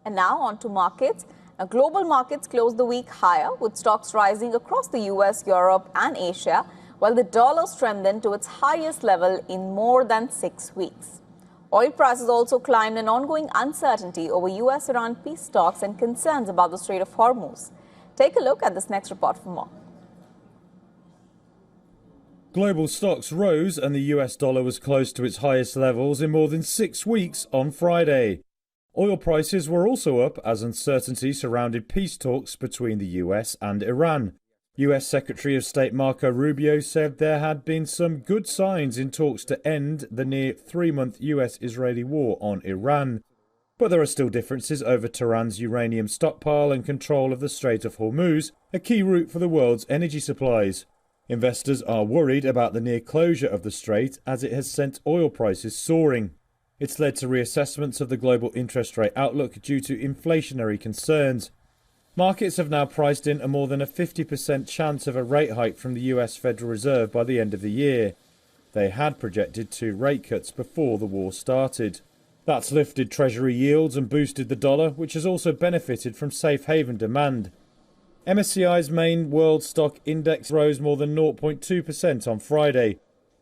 And now on to markets. Now, global markets closed the week higher, with stocks rising across the U.S., Europe and Asia, while the dollar strengthened to its highest level in more than 6 weeks. Oil prices also climbed in ongoing uncertainty over U.S. Iran peace talks and concerns about the Strait of Hormuz. Take a look at this next report for more. Global stocks rose and the US dollar was close to its highest levels in more than 6 weeks on Friday. Oil prices were also up as uncertainty surrounded peace talks between the US and Iran. US Secretary of State Marco Rubio said there had been some good signs in talks to end the near 3-month US-Israeli war on Iran. But there are still differences over Tehran's uranium stockpile and control of the Strait of Hormuz, a key route for the world's energy supplies. Investors are worried about the near closure of the strait as it has sent oil prices soaring. It's led to reassessments of the global interest rate outlook due to inflationary concerns. Markets have now priced in a more than a 50% chance of a rate hike from the US Federal Reserve by the end of the year. They had projected 2 rate cuts before the war started. That's lifted Treasury yields and boosted the dollar, which has also benefited from safe haven demand. MSCI's main world stock index rose more than 0.2% on Friday,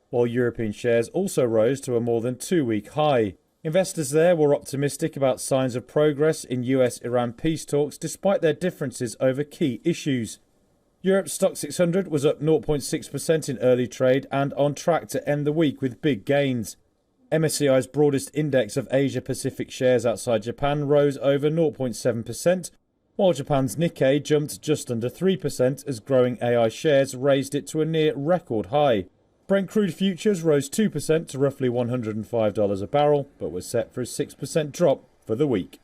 while European shares also rose to a more than 2-week high. Investors there were optimistic about signs of progress in US-Iran peace talks despite their differences over key issues. Europe's Stock 600 was up 0.6% in early trade and on track to end the week with big gains. MSCI's broadest index of Asia-Pacific shares outside Japan rose over 0.7%, while Japan's Nikkei jumped just under 3% as growing AI shares raised it to a near record high. Brent crude futures rose 2% to roughly $105 a barrel, but was set for a 6% drop for the week.